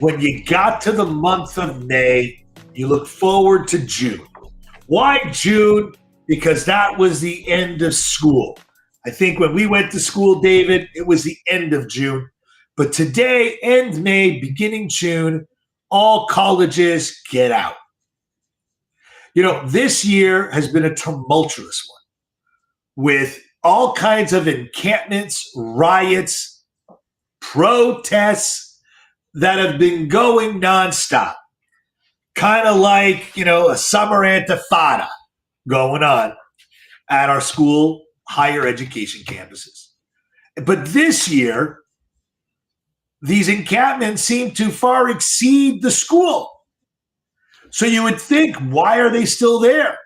When you got to the month of May, you look forward to June. Why June? Because that was the end of school. I think when we went to school, David, it was the end of June. But today, end May, beginning June, all colleges get out. You know, this year has been a tumultuous one with all kinds of encampments, riots, protests that have been going nonstop. Kind of like, a summer intifada going on at our school higher education campuses. But this year, these encampments seem to far exceed the school. So you would think, why are they still there?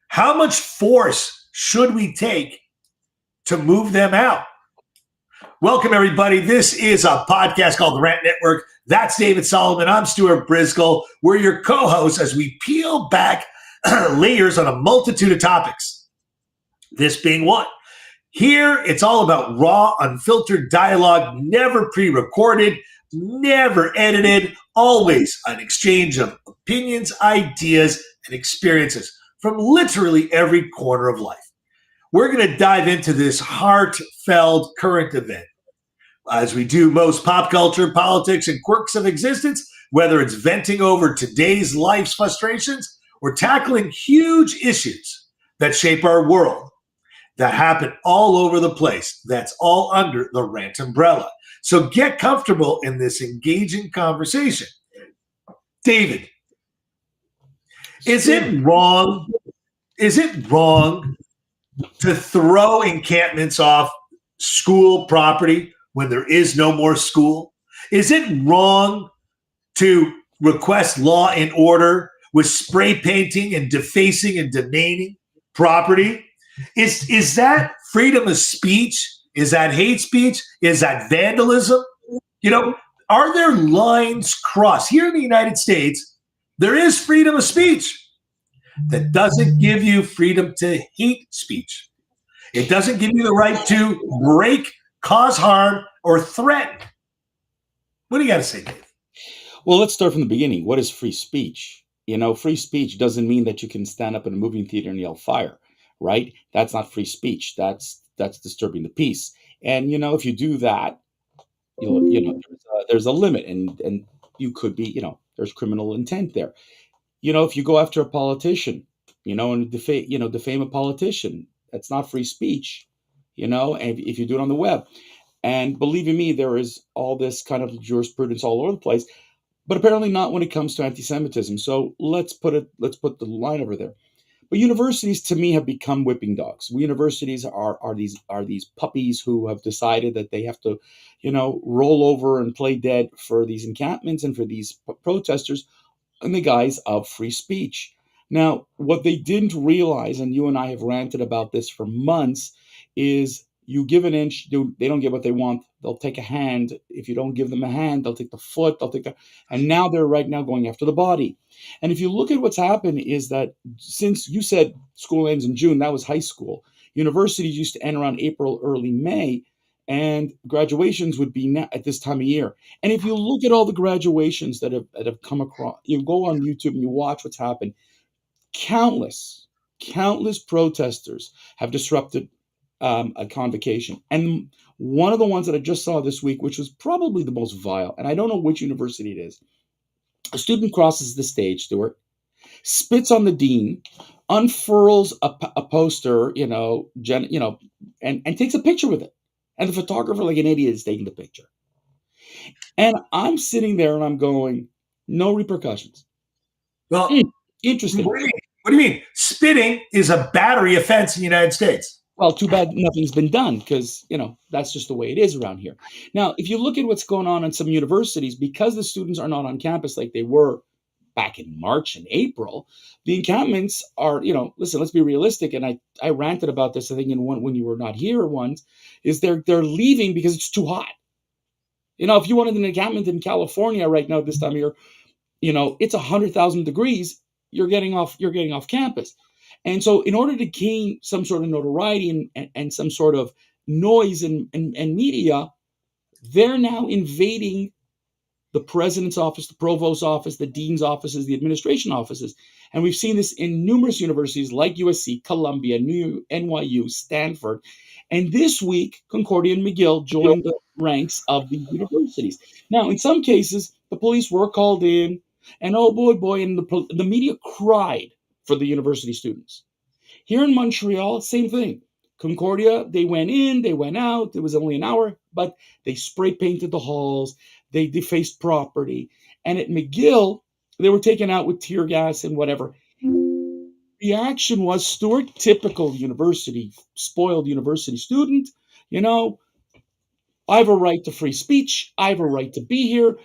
How much force should we take to move them out? Welcome, everybody. This is a podcast called The Rant Network. That's David Solomon. I'm Stuart Briscoe. We're your co-hosts as we peel back layers on a multitude of topics. This being one. Here, it's all about raw, unfiltered dialogue, never pre-recorded, never edited, always an exchange of opinions, ideas, and experiences from literally every corner of life. We're going to dive into this heartfelt current event. As we do most pop culture, politics, and quirks of existence, whether it's venting over today's life's frustrations or tackling huge issues that shape our world, that happen all over the place. That's all under the rant umbrella. So get comfortable in this engaging conversation. David, is it wrong to throw encampments off school property when there is no more school? Is it wrong to request law and order with spray painting and defacing and demeaning property? Is that freedom of speech? Is that hate speech? Is that vandalism? Are there lines crossed? Here in the United States, there is freedom of speech. That doesn't give you freedom to hate speech. It doesn't give you the right to break, cause harm, or threaten. What do you got to say, Dave? Well, let's start from the beginning. What is free speech? Free speech doesn't mean that you can stand up in a movie theater and yell fire, right? That's not free speech. That's disturbing the peace. And, if you do that, there's a limit and you could be, there's criminal intent there. If you go after a politician, and defame a politician, that's not free speech, and if you do it on the web. And believe me, there is all this kind of jurisprudence all over the place, but apparently not when it comes to anti-Semitism. So let's put the line over there. But universities, to me, have become whipping dogs. Universities are these puppies who have decided that they have to, roll over and play dead for these encampments and for these protesters in the guise of free speech. Now, what they didn't realize, and you and I have ranted about this for months, is you give an inch, they don't get what they want. They'll take a hand. If you don't give them a hand, they'll take the foot. And now they're right now going after the body. And if you look at what's happened is that since you said school ends in June, that was high school. Universities used to end around April, early May, and graduations would be at this time of year. And if you look at all the graduations that have come across, you go on YouTube and you watch what's happened. Countless protesters have disrupted a convocation. And one of the ones that I just saw this week, which was probably the most vile, and I don't know which university it is, a student crosses the stage, Stuart, spits on the dean, unfurls a poster, and takes a picture with it. And the photographer, like an idiot, is taking the picture. And I'm sitting there and I'm going, no repercussions. Well, interesting. What do you mean? Spitting is a battery offense in the United States. Well, too bad nothing's been done because, that's just the way it is around here. Now, if you look at what's going on in some universities, because the students are not on campus like they were back in March and April, the encampments are, listen, let's be realistic. And I ranted about this, I think, when you were not here once, is they're leaving because it's too hot. If you wanted an encampment in California right now this time of year, it's 100,000 degrees, you're getting off campus. And so in order to gain some sort of notoriety and some sort of noise and media, they're now invading the president's office, the provost's office, the dean's offices, the administration offices. And we've seen this in numerous universities like USC, Columbia, NYU, Stanford. And this week, Concordia and McGill joined the ranks of these universities. Now, in some cases, the police were called in, and oh boy, and the media cried for the university students. Here in Montreal, same thing. Concordia, they went in, they went out. It was only an hour, but they spray painted the halls, they defaced property. And at McGill, they were taken out with tear gas and whatever. The action was, Stuart, typical university, spoiled university student, you know, I have a right to free speech. I have a right to be here.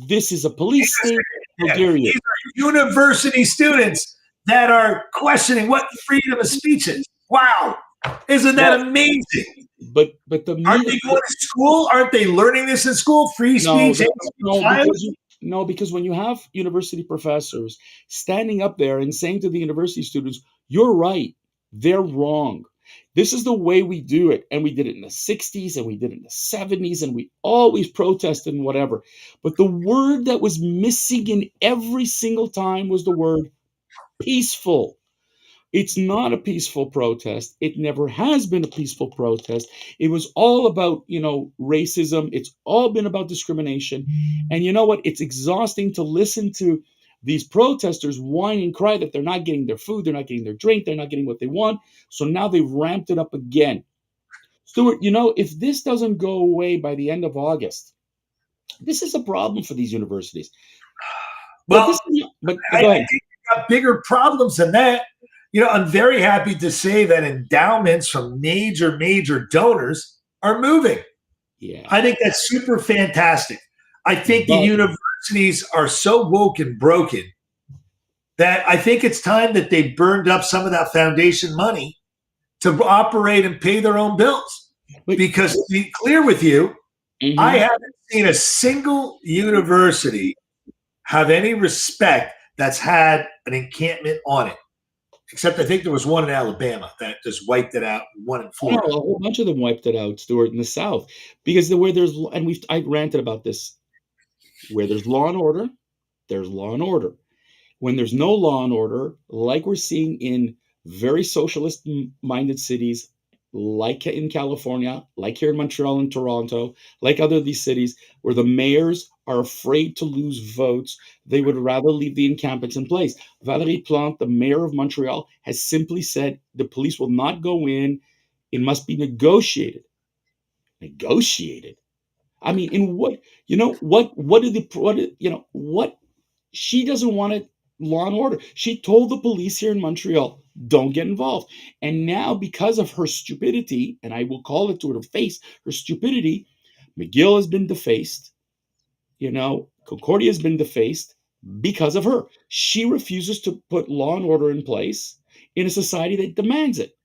This is a police state. How dare you? These are university students that are questioning what freedom of speech is. Wow. Isn't that amazing? But the Aren't they going to school? Aren't they learning this in school? Free speech? Because when you have university professors standing up there and saying to the university students, you're right, they're wrong. This is the way we do it. And we did it in the 60s and we did it in the 70s and we always protested and whatever. But the word that was missing in every single time was the word peaceful. It's not a peaceful protest. It never has been a peaceful protest. It was all about, racism. It's all been about discrimination. And you know what? It's exhausting to listen to these protesters whine and cry that they're not getting their food, they're not getting their drink, they're not getting what they want. So now they've ramped it up again. Stuart, if this doesn't go away by the end of August, this is a problem for these universities. Well, I think we've got bigger problems than that. I'm very happy to say that endowments from major donors are moving. Yeah. I think that's super fantastic. I think the universities are so woke and broken that I think it's time that they burned up some of that foundation money to operate and pay their own bills. Because to be clear with you, I haven't seen a single university have any respect that's had an encampment on it. Except I think there was one in Alabama that just wiped it out. One in Florida. A whole bunch of them wiped it out, Stuart, in the South, because I ranted about this. Where there's law and order, there's law and order. When there's no law and order, like we're seeing in very socialist-minded cities, like in California, like here in Montreal and Toronto, like other of these cities, where the mayors are afraid to lose votes, they would rather leave the encampments in place. Valérie Plante, the mayor of Montreal, has simply said the police will not go in. It must be negotiated. Negotiated. I mean, in what she doesn't want it law and order. She told the police here in Montreal, don't get involved. And now, because of her stupidity, and I will call it to her face, her stupidity, McGill has been defaced. Concordia has been defaced because of her. She refuses to put law and order in place in a society that demands it.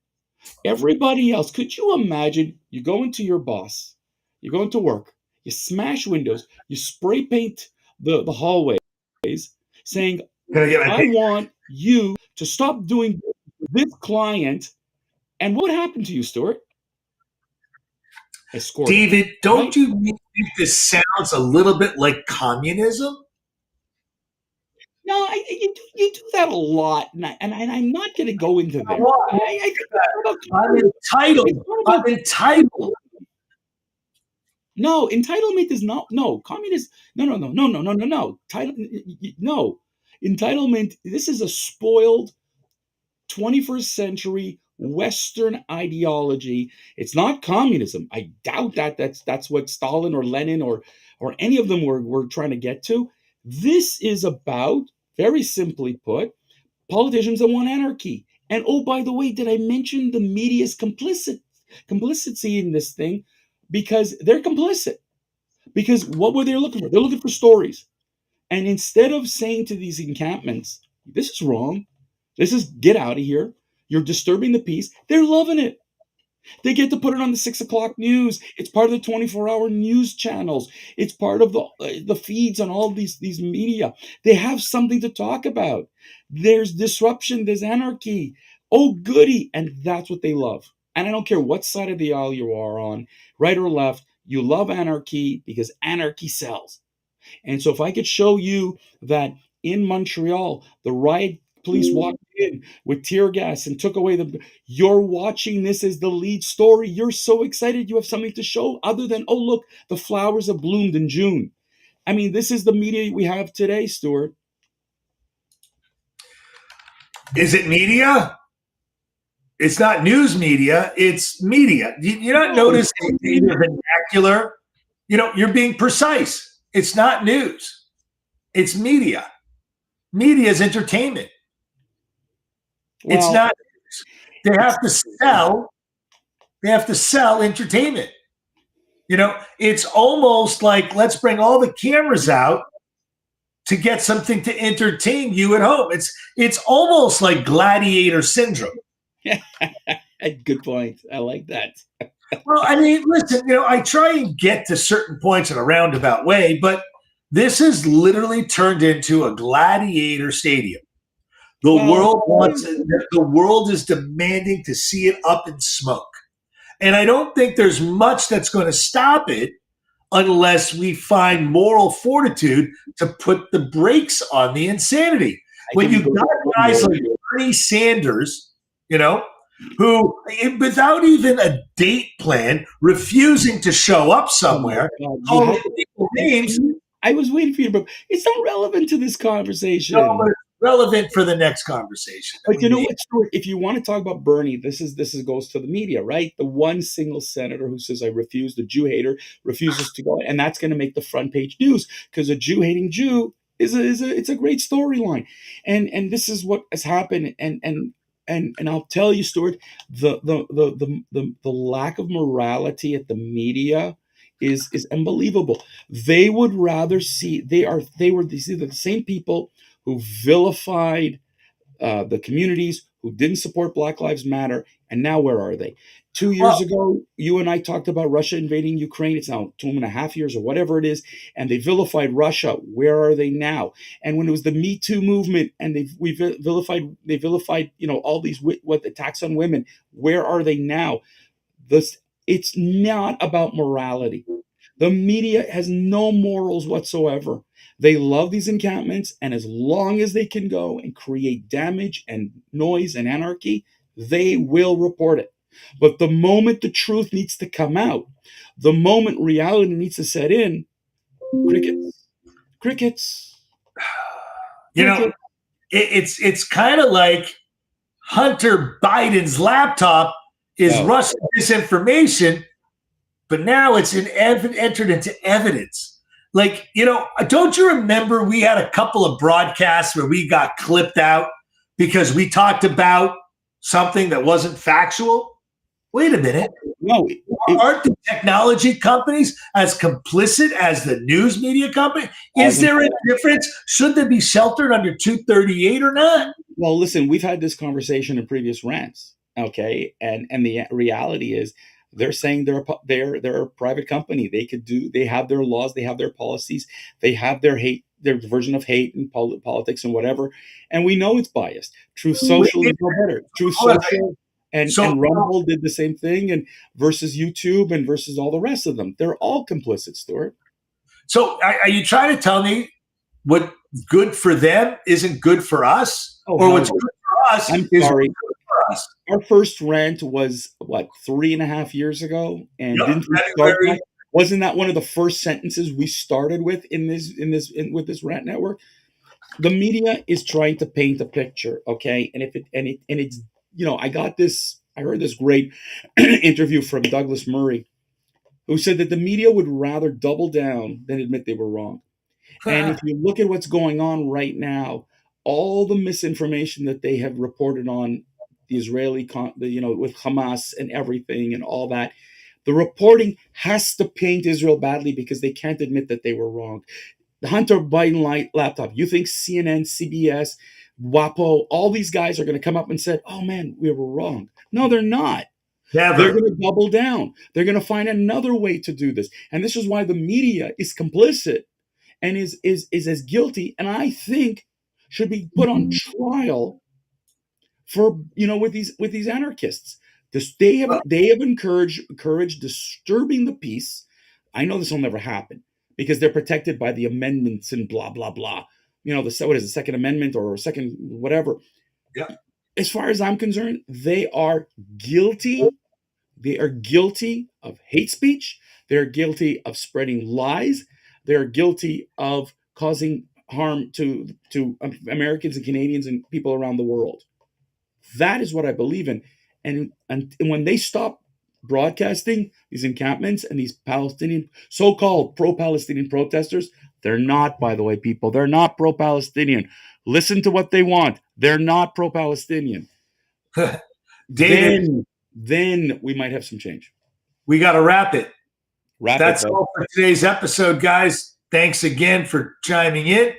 Everybody else, could you imagine you go into your boss, you go into work, you smash windows, you spray paint the hallways, saying, I want you to stop doing this client. And what would happen to you, Stuart? Escorted. David, don't you think this sounds a little bit like communism? No, you do that a lot, and I'm not going to go into that. I'm entitled. No, entitlement is not. No, communist. No. No, entitlement. This is a spoiled 21st century Western ideology. It's not communism. I doubt that. That's what Stalin or Lenin or any of them were trying to get to. This is about, very simply put, politicians that want anarchy. And oh, by the way, did I mention the media's complicity in this thing? Because they're complicit. Because what were they looking for? They're looking for stories. And instead of saying to these encampments, this is wrong, this is get out of here, you're disturbing the peace, they're loving it. They get to put it on the 6 o'clock news. It's part of the 24-hour news channels. It's part of the feeds on all these media. They have something to talk about. There's disruption. There's anarchy. Oh, goody. And that's what they love. And I don't care what side of the aisle you are on, right or left, you love anarchy because anarchy sells. And so if I could show you that in Montreal, the riot police walked in with tear gas and took away you're watching this as the lead story. You're so excited you have something to show other than, oh, look, the flowers have bloomed in June. I mean, this is the media we have today, Stuart. Is it media? It's not news media. It's media. You not No, notice it's the vernacular? You're being precise. It's not news. It's media. Media is entertainment. It's well, not. They have to sell. They have to sell entertainment. It's almost like let's bring all the cameras out to get something to entertain you at home. It's almost like gladiator syndrome. good point. I like that. Well, I mean, listen, I try and get to certain points in a roundabout way, but this has literally turned into a gladiator stadium. The world is demanding to see it up in smoke. And I don't think there's much that's going to stop it unless we find moral fortitude to put the brakes on the insanity. When you got guys like Bernie Sanders, who, without even a date plan, refusing to show up somewhere, calling people names. I was waiting for you, but it's not relevant to this conversation. No, but it's relevant for the next conversation. But you know what, Stuart? If you want to talk about Bernie, this goes to the media, right? The one single senator who says, "I refuse," the Jew hater refuses to go, and that's going to make the front page news because a Jew hating Jew it's a great storyline, and this is what has happened, and I'll tell you, Stuart, the lack of morality at the media is unbelievable. They would rather see these are the same people who vilified the communities, who didn't support Black Lives Matter, and now where are they? 2 years ago, you and I talked about Russia invading Ukraine. It's now 2.5 years or whatever it is, and they vilified Russia. Where are they now? And when it was the Me Too movement, and they vilified all these what attacks on women. Where are they now? It's not about morality. The media has no morals whatsoever. They love these encampments, and as long as they can go and create damage and noise and anarchy, they will report it. But the moment the truth needs to come out, the moment reality needs to set in, crickets, crickets. It's kind of like Hunter Biden's laptop is Russian disinformation, but now it's entered into evidence. Like, don't you remember we had a couple of broadcasts where we got clipped out because we talked about something that wasn't factual? Wait a minute. No, aren't the technology companies as complicit as the news media company? Is there a difference? Should they be sheltered under 238 or not? Well, listen, we've had this conversation in previous rants, okay? And the reality is they're saying they're a private company. They have their laws, they have their policies, they have their version of hate and politics and whatever. And we know it's biased. Truth Social is no better. Truth Social and Rumble did the same thing, and versus YouTube and versus all the rest of them. They're all complicit, Stuart. So are you trying to tell me what good for them isn't good for us? Or what's good for us is good for us? Our first rant was, 3.5 years ago? And didn't we start that? Wasn't that one of the first sentences we started with with this rant network? The media is trying to paint a picture, okay? And it's I heard this great interview from Douglas Murray, who said that the media would rather double down than admit they were wrong. And if you look at what's going on right now, all the misinformation that they have reported on the Israeli, with Hamas and everything and all that, the reporting has to paint Israel badly because they can't admit that they were wrong. The Hunter Biden laptop, you think CNN, CBS, WAPO, all these guys are going to come up and say, oh man, we were wrong. No, they're not. Never. They're going to double down. They're going to find another way to do this. And this is why the media is complicit and is as guilty, and I think should be put on trial for with these anarchists. They have encouraged disturbing the peace. I know this will never happen, because they're protected by the amendments and blah, blah, blah. What is the Second Amendment or second whatever. Yeah. As far as I'm concerned, they are guilty. They are guilty of hate speech. They're guilty of spreading lies. They're guilty of causing harm to Americans and Canadians and people around the world. That is what I believe in. And when they stop broadcasting these encampments and these Palestinian, so-called pro-Palestinian protesters, they're not, by the way, people, they're not pro-Palestinian. Listen to what they want. They're not pro-Palestinian. David, then we might have some change. We got to wrap it. That's all for today's episode, guys. Thanks again for chiming in.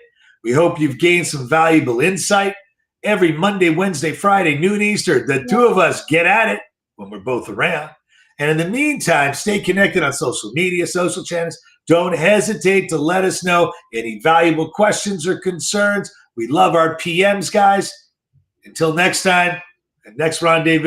We hope you've gained some valuable insight. Every Monday, Wednesday, Friday, noon Eastern, the two of us get at it when we're both around. And in the meantime, stay connected on social media, social channels. Don't hesitate to let us know any valuable questions or concerns. We love our PMs, guys. Until next time, and next rendezvous.